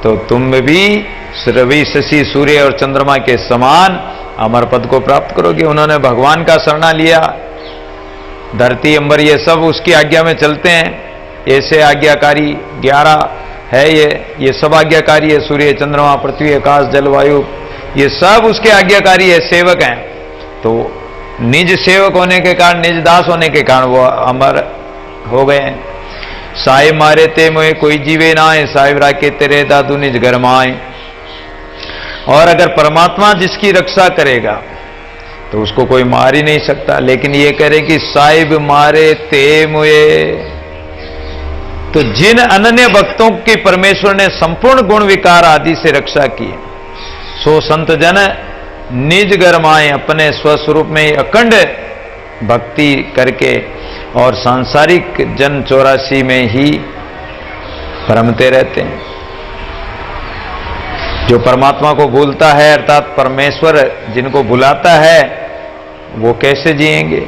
तो तुम भी रवि शशि सूर्य और चंद्रमा के समान अमर पद को प्राप्त करोगे। उन्होंने भगवान का शरणा लिया, धरती अंबर ये सब उसकी आज्ञा में चलते हैं। ऐसे आज्ञाकारी 11 है, ये सब आज्ञाकारी है। सूर्य चंद्रमा पृथ्वी आकाश जलवायु ये सब उसके आज्ञाकारी है, सेवक हैं। तो निज सेवक होने के कारण, निज दास होने के कारण वो अमर हो गए हैं। साई मारे ते मोए कोई जीवे ना है, साहिब राके तेरे दादू निज घर माए। और अगर परमात्मा जिसकी रक्षा करेगा तो उसको कोई मार ही नहीं सकता। लेकिन ये करे कि साहिब मारे ते मोए, तो जिन अनन्य भक्तों की परमेश्वर ने संपूर्ण गुण विकार आदि से रक्षा की, सो संत जन निज घर माए, अपने स्वस्वरूप में अखंड भक्ति करके और सांसारिक जन 84 में ही भ्रमते रहते हैं। जो परमात्मा को भूलता है, अर्थात परमेश्वर जिनको भुलाता है, वो कैसे जिएंगे?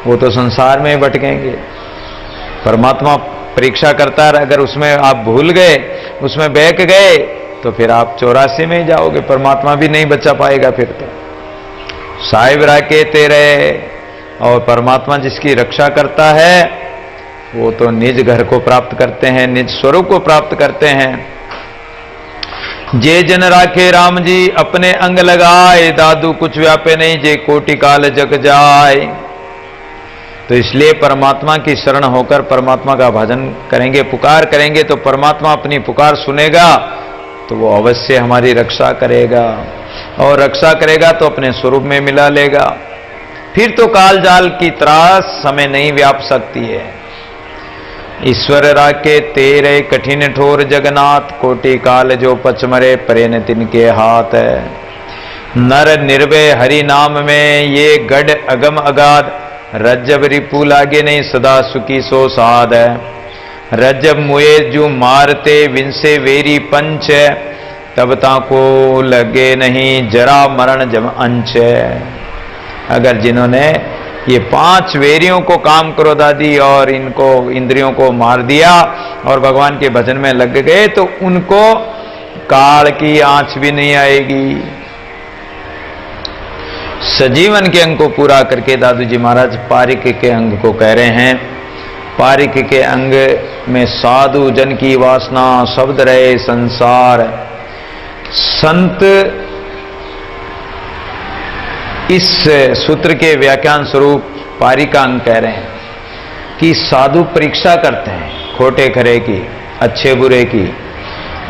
वो तो संसार में भटकेंगे। परमात्मा परीक्षा करता है, अगर उसमें आप भूल गए, उसमें बहक गए, तो फिर आप 84 में ही जाओगे, परमात्मा भी नहीं बचा पाएगा फिर तो। साहिब राके तेरे, और परमात्मा जिसकी रक्षा करता है वो तो निज घर को प्राप्त करते हैं, निज स्वरूप को प्राप्त करते हैं। जे जन राखे राम जी अपने अंग लगाए, दादू कुछ व्यापे नहीं जे कोटि काल जग जाए। तो इसलिए परमात्मा की शरण होकर परमात्मा का भजन करेंगे, पुकार करेंगे, तो परमात्मा अपनी पुकार सुनेगा, तो वो अवश्य हमारी रक्षा करेगा। और रक्षा करेगा तो अपने स्वरूप में मिला लेगा। फिर तो काल जाल की त्रास हमें नहीं व्याप सकती है। ईश्वर राखे तेरे कठिन ठोर जगन्नाथ, कोटि काल जो पचमरे परे न तिनके हाथ है। नर निर्भय हरि नाम में ये गढ़ अगम अगाध, रज्जब रिपु लागे नहीं सदा सुखी सो साध है। रज्जब मुए जो मारते विंसे वेरी पंच, तब ताको लगे नहीं जरा मरण जम अंश। अगर जिन्होंने ये 5 वेरियों को, काम क्रोध आदि और इनको इंद्रियों को मार दिया और भगवान के भजन में लग गए, तो उनको काल की आंच भी नहीं आएगी। सजीवन के अंग को पूरा करके दादू जी महाराज पारिक के अंग को कह रहे हैं। पारिक के अंग में साधु जन की वासना शब्द रहे संसार। संत इस सूत्र के व्याख्यान स्वरूप पारिका अंग कह रहे हैं कि साधु परीक्षा करते हैं खोटे खरे की, अच्छे बुरे की।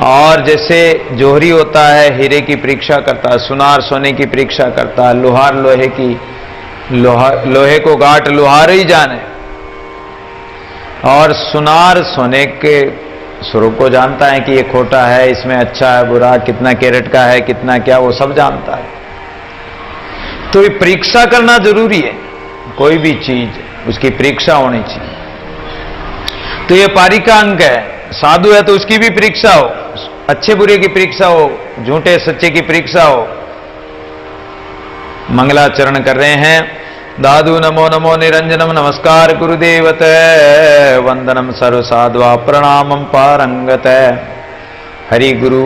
और जैसे जोहरी होता है हीरे की परीक्षा करता है, सुनार सोने की परीक्षा करता है, लोहार लोहे की, लोहे को गांठ लोहार ही जाने। और सुनार सोने के स्वरूप को जानता है कि ये खोटा है, इसमें अच्छा है बुरा, कितना कैरेट का है, कितना क्या, वो सब जानता है। तो ये परीक्षा करना जरूरी है। कोई भी चीज उसकी परीक्षा होनी चाहिए। तो ये पारिका अंग है। साधु है तो उसकी भी परीक्षा हो, अच्छे बुरे की परीक्षा हो, झूठे सच्चे की परीक्षा हो। मंगलाचरण कर रहे हैं। दादू नमो नमो निरंजनम नमस्कार गुरुदेवत, वंदनम सर्व साध्वा प्रणामम पारंगत। हरि गुरु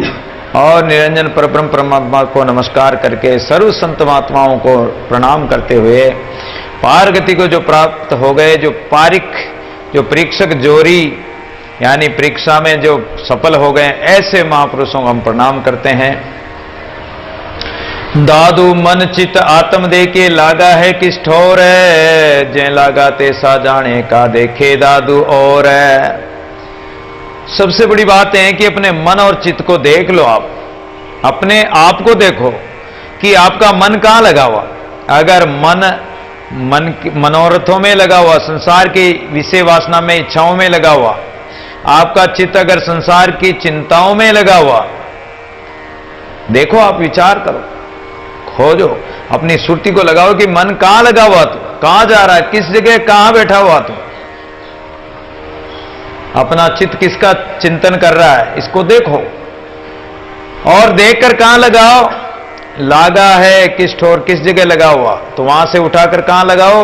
और निरंजन परब्रह्म परमात्मा को नमस्कार करके सर्व संत महात्माओं को प्रणाम करते हुए पार गति को जो प्राप्त हो गए, जो पारिक, जो परीक्षक जोरी यानी परीक्षा में जो सफल हो गए, ऐसे महापुरुषों को हम प्रणाम करते हैं। दादू मन चित आत्म दे के लागा है किस ठोर है, जे लागा तेसा जाने का देखे दादू और है। सबसे बड़ी बात है कि अपने मन और चित्त को देख लो। आप अपने आप को देखो कि आपका मन कहां लगा हुआ। अगर मनोरथों में लगा हुआ, संसार की विषय वासना में, इच्छाओं में लगा हुआ, आपका चित्त अगर संसार की चिंताओं में लगा हुआ, देखो, आप विचार करो, खोजो, अपनी सुरती को लगाओ कि मन कहां लगा हुआ, तू कहां जा रहा है, किस जगह कहां बैठा हुआ तू, अपना चित्त किसका चिंतन कर रहा है, इसको देखो। और देखकर कहां लगाओ, लागा है किस ठोर, किस जगह लगा हुआ, तो वहां से उठाकर कहां लगाओ,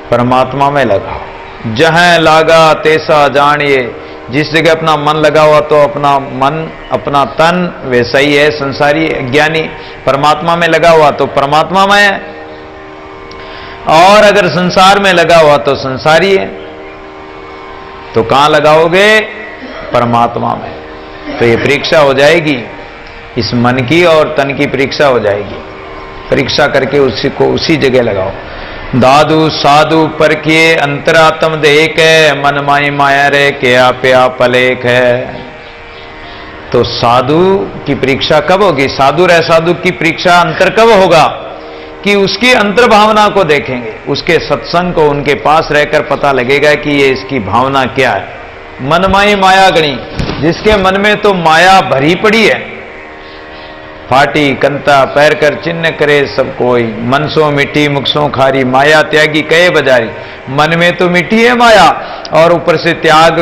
परमात्मा में लगाओ। जहां लागा तेसा जानिए, जिस जगह अपना मन लगा हुआ तो अपना मन अपना तन वैसा ही है संसारी ज्ञानी, परमात्मा में लगा हुआ तो परमात्मा में है, और अगर संसार में लगा हुआ तो संसारी है। तो कहां लगाओगे? परमात्मा में। तो ये परीक्षा हो जाएगी, इस मन की और तन की परीक्षा हो जाएगी। परीक्षा करके उसी को उसी जगह लगाओ। दादू साधु पर किए अंतरात्म देख है, मन माई माया रे क्या प्या पलेख है। तो साधु की परीक्षा कब होगी? साधु रह साधु की परीक्षा अंतर कब होगा? कि उसकी अंतर भावना को देखेंगे, उसके सत्संग को, उनके पास रहकर पता लगेगा कि ये इसकी भावना क्या है। मनमाई माया गणी, जिसके मन में तो माया भरी पड़ी है, फाटी कंता पैर कर चिन्ह करे सब कोई, मन सो मिट्टी मुख सो खारी, माया त्यागी कहे बजारी। मन में तो मिट्टी है माया, और ऊपर से त्याग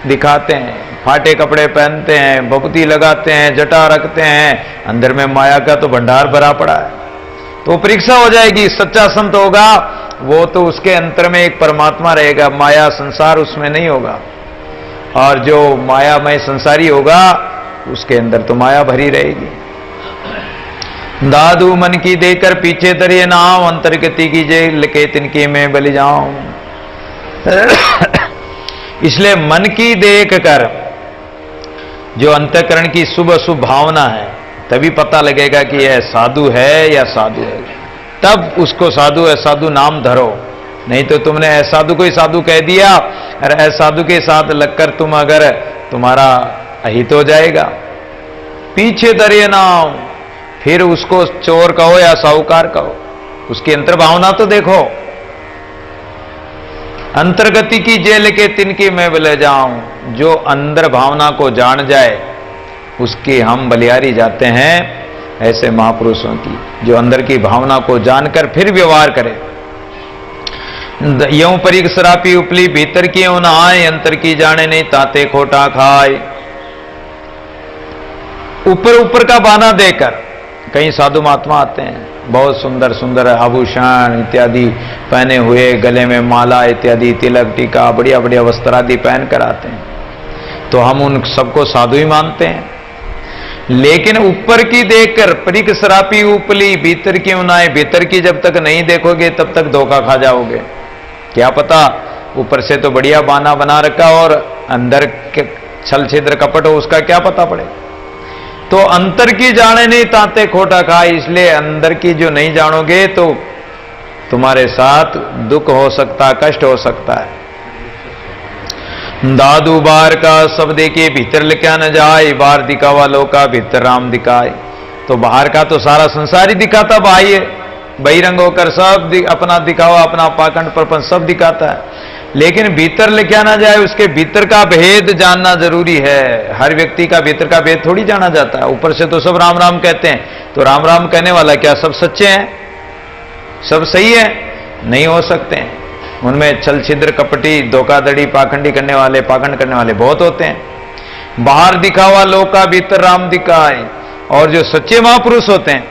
दिखाते हैं, फाटे कपड़े पहनते हैं, भभूति लगाते हैं, जटा रखते हैं, अंदर में माया का तो भंडार भरा पड़ा है। तो परीक्षा हो जाएगी। सच्चा संत होगा वो तो उसके अंतर में एक परमात्मा रहेगा, माया संसार उसमें नहीं होगा। और जो मायामय संसारी होगा उसके अंदर तो माया भरी रहेगी। दादू मन की देकर पीछे तरिए नाव, अंतर्गति की जेल के तिनके में बलि जाऊं। इसलिए मन की देख कर जो अंतःकरण की शुभ अशुभ भावना है, तभी पता लगेगा कि यह साधु है या साधु है। तब उसको साधु असाधु नाम धरो। नहीं तो तुमने असाधु को ही साधु कह दिया, और असाधु के साथ लगकर तुम अगर तुम्हारा अहित हो जाएगा। पीछे दरिए नाम, फिर उसको चोर कहो या साहूकार कहो, उसकी अंतर्भावना तो देखो। अंतर्गति की जेल के तिनके मैं ले जाऊं, जो अंदर भावना को जान जाए उसकी हम बलियारी जाते हैं। ऐसे महापुरुषों की जो अंदर की भावना को जानकर फिर व्यवहार करे। यूं परीक सरापी उपली, भीतर की यूं नहाए, अंतर की जाने नहीं ताते खोटा खाए। ऊपर ऊपर का बहाना देकर कई साधु महात्मा आते हैं, बहुत सुंदर सुंदर आभूषण इत्यादि पहने हुए, गले में माला इत्यादि, तिलक टीका, बढ़िया बढ़िया वस्त्र आदि पहन कर आते हैं। तो हम उन सबको साधु ही मानते हैं। लेकिन ऊपर की देखकर परिक सरापी उपली, भीतर की उनाए, भीतर की जब तक नहीं देखोगे तब तक धोखा खा जाओगे। क्या पता ऊपर से तो बढ़िया बाना बना रखा और अंदर के छल छिद्र कपट हो, उसका क्या पता पड़े। तो अंतर की जाने नहीं ताते खोटा खाए। इसलिए अंदर की जो नहीं जानोगे तो तुम्हारे साथ दुख हो सकता, कष्ट हो सकता है। दादू बाहर का सब देखे भीतर लिखा न जाए, बाहर दिखावा लो का भीतर राम दिखाए। तो बाहर का तो सारा संसार ही दिखाता, बाह्य बहिरंग होकर सब अपना दिखावा, अपना पाखंड प्रपंच सब दिखाता है। लेकिन भीतर लिखा ना जाए, उसके भीतर का भेद जानना जरूरी है। हर व्यक्ति का भीतर का भेद थोड़ी जाना जाता है। ऊपर से तो सब राम राम कहते हैं, तो राम राम कहने वाला क्या सब सच्चे हैं, सब सही है? नहीं हो सकते हैं। उनमें छल छिद्र कपटी धोखाधड़ी पाखंडी करने वाले, पाखंड करने वाले बहुत होते हैं। बाहर दिखावा लोग का भीतर राम दिखाए। और जो सच्चे महापुरुष होते हैं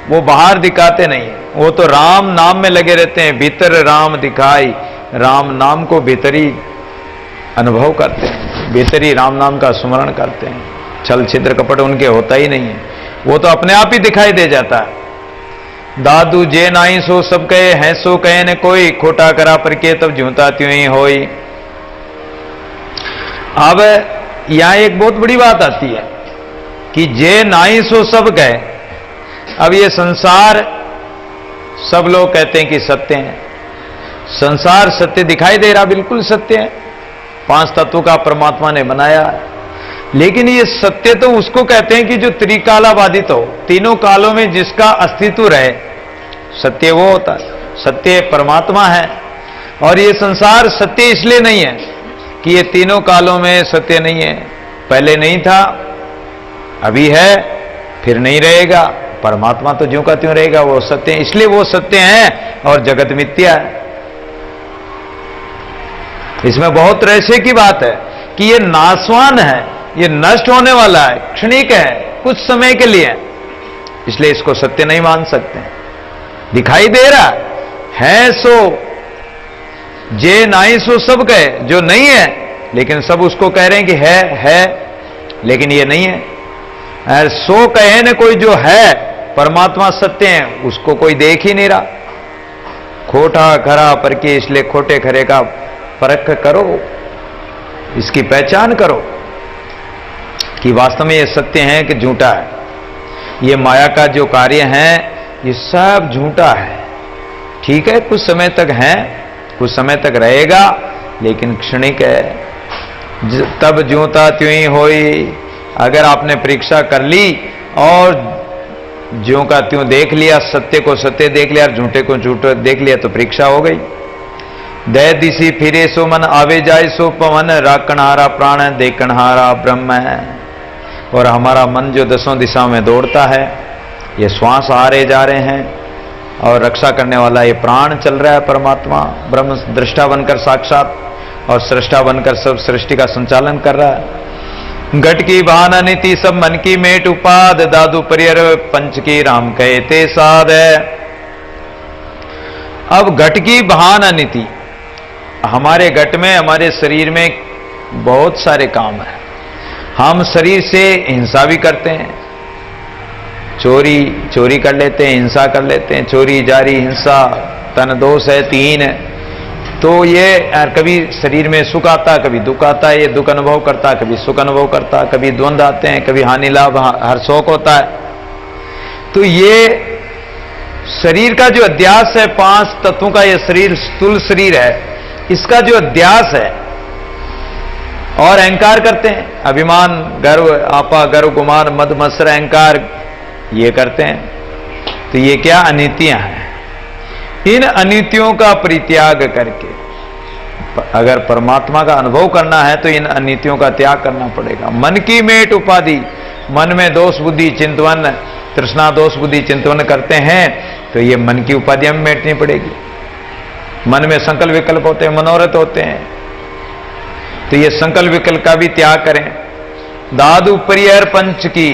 वो बाहर दिखाते नहीं है, वो तो राम नाम में लगे रहते हैं। भीतर राम दिखाई, राम नाम को भीतरी अनुभव करते हैं, भीतरी राम नाम का स्मरण करते हैं। छल छिद्र कपट उनके होता ही नहीं है, वो तो अपने आप ही दिखाई दे जाता है। दादू जे नाई सो सब कहे, हैं सो कहे न कोई, खोटा करा पर के तब जूता त्यों ही होई। अब यहां एक बहुत बड़ी बात आती है कि जे नाई सो सब कहे। अब ये संसार सब लोग कहते हैं कि सत्य है, संसार सत्य दिखाई दे रहा, बिल्कुल सत्य है, 5 तत्वों का परमात्मा ने बनाया है। लेकिन ये सत्य तो उसको कहते हैं कि जो त्रिकालाबाधित हो, तीनों कालों में जिसका अस्तित्व रहे, सत्य वो होता है। सत्य परमात्मा है। और ये संसार सत्य इसलिए नहीं है कि ये तीनों कालों में सत्य नहीं है, पहले नहीं था, अभी है, फिर नहीं रहेगा। परमात्मा तो ज्यों का त्यों रहेगा, वो सत्य है, इसलिए वो सत्य है और जगत मिथ्या है। इसमें बहुत रहस्य की बात है कि ये नाशवान है, ये नष्ट होने वाला है, क्षणिक है, कुछ समय के लिए, इसलिए इसको सत्य नहीं मान सकते। दिखाई दे रहा है सो जे नाई सो सब कहे, जो नहीं है लेकिन सब उसको कह रहे हैं कि है, लेकिन ये नहीं है। अरे सो कहे न कोई जो है परमात्मा सत्य है, उसको कोई देख ही नहीं रहा। खोटा खरा परखे, इसलिए खोटे खरे का परख करो, इसकी पहचान करो कि वास्तव में ये सत्य है कि झूठा है। ये माया का जो कार्य है ये सब झूठा है। ठीक है, कुछ समय तक है, कुछ समय तक रहेगा, लेकिन क्षणिक है। तब ज्योता त्यों ही होई। अगर आपने परीक्षा कर ली और ज्यों का त्यों देख लिया, सत्य को सत्य देख लिया और झूठे को झूठ देख लिया, तो परीक्षा हो गई। दय दिशी फिरे सो मन, आवे जाए सो पवन, राखणहारा प्राण देखणहारा ब्रह्म है। और हमारा मन जो दसों दिशाओं में दौड़ता है, ये श्वास आ रहे जा रहे हैं, और रक्षा करने वाला ये प्राण चल रहा है परमात्मा, ब्रह्म दृष्टा बनकर साक्षात और सृष्टा बनकर सब सृष्टि का संचालन कर रहा है। घट की भान अनिति सब मन की मेट उपाद, दादू परियर पंच की राम कहते साध है। अब घट की भान अनिति, हमारे घट में, हमारे शरीर में बहुत सारे काम है। हम शरीर से हिंसा भी करते हैं, चोरी कर लेते हैं, हिंसा कर लेते हैं, चोरी जारी हिंसा तन दोष है 3। तो ये कभी शरीर में सुख आता, कभी दुख आता है, ये दुख अनुभव करता, कभी सुख अनुभव करता, कभी द्वंद्व आते हैं, कभी हानि लाभ हर शोक होता है। तो ये शरीर का जो अध्यास है, 5 तत्वों का ये शरीर स्थूल शरीर है, इसका जो अध्यास है और अहंकार करते हैं, अभिमान गर्व आपा गर्व गुमान मद मत्सर अहंकार ये करते हैं। तो ये क्या अनितियां हैं। इन अनितियों का परित्याग करके अगर परमात्मा का अनुभव करना है तो इन अनितियों का त्याग करना पड़ेगा। मन की मेट उपाधि, मन में दोष बुद्धि चिंतवन, तृष्णा दोष बुद्धि चिंतवन करते हैं तो ये मन की उपाधि हमें मेटनी पड़ेगी। मन में संकल्प विकल्प होते हैं, मनोरथ होते हैं, तो ये संकल्प विकल्प का भी त्याग करें। दादू परिहर पंच की,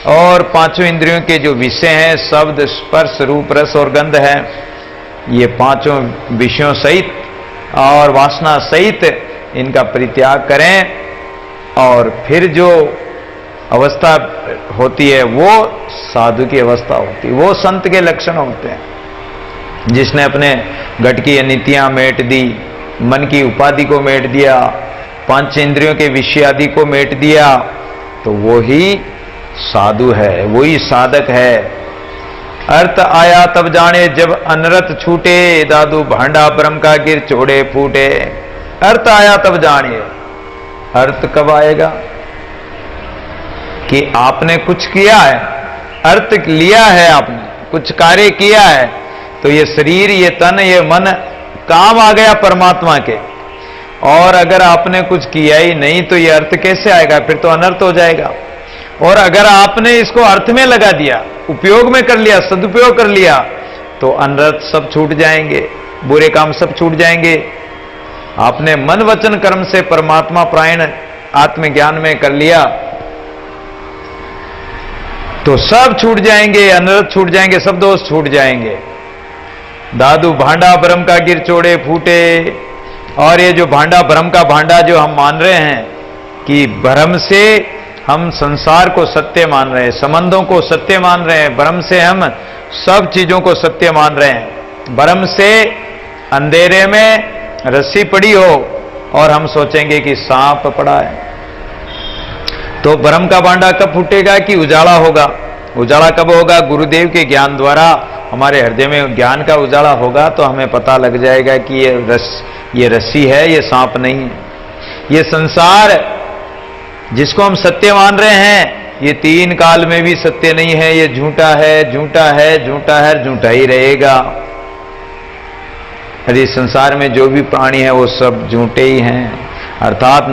और 5 इंद्रियों के जो विषय हैं, शब्द स्पर्श रूप रस और गंध है, ये 5 विषयों सहित और वासना सहित इनका परित्याग करें। और फिर जो अवस्था होती है वो साधु की अवस्था होती है, वो संत के लक्षण होते हैं। जिसने अपने घट की अनितियां मेट दी, मन की उपाधि को मेट दिया, 5 इंद्रियों के विषय आदि को मेट दिया, तो वो ही साधु है, वही साधक है। अर्थ आया तब जाने जब अनरत छूटे, दादू भांडा ब्रह्म का गिर चोड़े फूटे। अर्थ आया तब जानिए, अर्थ कब आएगा कि आपने कुछ किया है, अर्थ लिया है, आपने कुछ कार्य किया है, तो ये शरीर, ये तन, ये मन काम आ गया परमात्मा के। और अगर आपने कुछ किया ही नहीं तो ये अर्थ कैसे आएगा, फिर तो अनर्थ हो जाएगा। और अगर आपने इसको अर्थ में लगा दिया, उपयोग में कर लिया, सदुपयोग कर लिया, तो अनर्थ सब छूट जाएंगे, बुरे काम सब छूट जाएंगे। आपने मन वचन कर्म से परमात्मा प्रायण आत्मज्ञान में कर लिया तो सब छूट जाएंगे, अनर्थ छूट जाएंगे, सब दोष छूट जाएंगे। दादू भांडा ब्रह्म का गिर चोड़े फूटे। और ये जो भांडा, ब्रह्म का भांडा जो हम मान रहे हैं कि भ्रम से हम संसार को सत्य मान रहे हैं, संबंधों को सत्य मान रहे हैं, भ्रम से हम सब चीजों को सत्य मान रहे हैं। भ्रम से अंधेरे में रस्सी पड़ी हो और हम सोचेंगे कि सांप पड़ा है, तो भ्रम का भांडा कब फूटेगा कि उजाला होगा। उजाला कब होगा? गुरुदेव के ज्ञान द्वारा हमारे हृदय में ज्ञान का उजाला होगा तो हमें पता लग जाएगा कि ये रस्सी है, ये सांप नहीं है। ये संसार जिसको हम सत्य मान रहे हैं, ये 3 काल में भी सत्य नहीं है, ये झूठा है, झूठा है, झूठा है, झूठा ही रहेगा। यदि संसार में जो भी प्राणी है वो सब झूठे ही हैं, अर्थात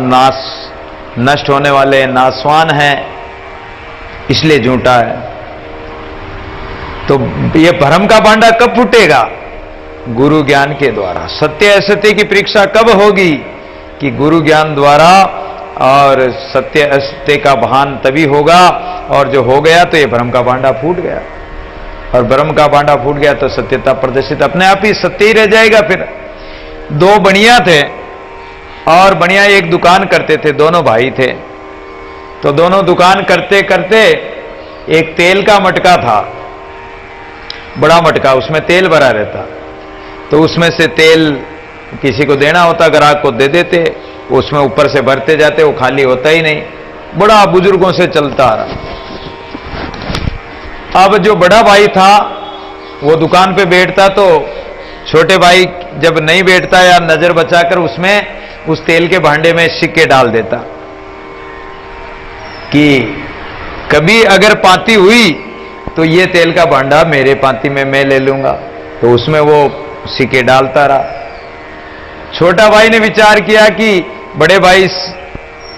नष्ट होने वाले, नाशवान हैं, इसलिए झूठा है। तो ये भ्रम का भांडा कब फूटेगा? गुरु ज्ञान के द्वारा। सत्य असत्य की परीक्षा कब होगी? कि गुरु ज्ञान द्वारा, और सत्य असत्य का भान तभी होगा। और जो हो गया तो ये भ्रम का भांडा फूट गया, और भ्रम का भांडा फूट गया तो सत्यता प्रदर्शित अपने आप ही सत्य ही रह जाएगा। फिर 2 बढ़िया थे, और बढ़िया एक दुकान करते थे, दोनों भाई थे। तो दोनों दुकान करते करते एक तेल का मटका था, बड़ा मटका, उसमें तेल भरा रहता। तो उसमें से तेल किसी को देना होता, ग्राहक को दे देते, उसमें ऊपर से भरते जाते, वो खाली होता ही नहीं। बड़ा बुजुर्गों से चलता आ रहा। अब जो बड़ा भाई था वो दुकान पे बैठता, तो छोटे भाई जब नहीं बैठता या नजर बचाकर उसमें उस तेल के भांडे में सिक्के डाल देता कि कभी अगर पाती हुई तो ये तेल का भांडा मेरे पाती में मैं ले लूंगा। तो उसमें वो सिक्के डालता रहा। छोटा भाई ने विचार किया कि बड़े भाई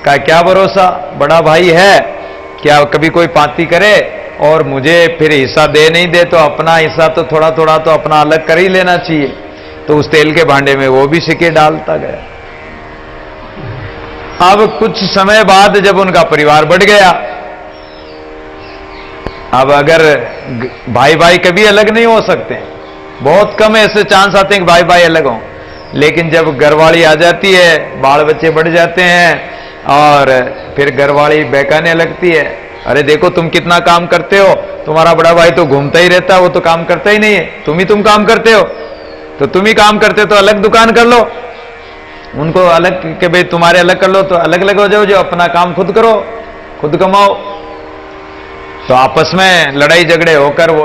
का क्या भरोसा, बड़ा भाई है, क्या कभी कोई पाती करे और मुझे फिर हिस्सा दे नहीं दे, तो अपना हिस्सा तो थोड़ा थोड़ा तो अपना अलग कर ही लेना चाहिए। तो उस तेल के भांडे में वो भी सिक्के डालता गया। अब कुछ समय बाद जब उनका परिवार बढ़ गया, अब अगर भाई भाई कभी अलग नहीं हो सकते, बहुत कम ऐसे चांस आते हैं कि भाई भाई अलग हों, लेकिन जब घरवाली आ जाती है, बाल बच्चे बढ़ जाते हैं और फिर घरवाली बहकाने लगती है, अरे देखो तुम कितना काम करते हो, तुम्हारा बड़ा भाई तो घूमता ही रहता है, वो तो काम करता ही नहीं है, तुम काम करते हो, तो तुम ही काम करते हो तो अलग दुकान कर लो, उनको अलग के भाई तुम्हारे अलग कर लो, तो अलग अलग हो जाओ, जो अपना काम खुद करो, खुद कमाओ। तो आपस में लड़ाई झगड़े होकर वो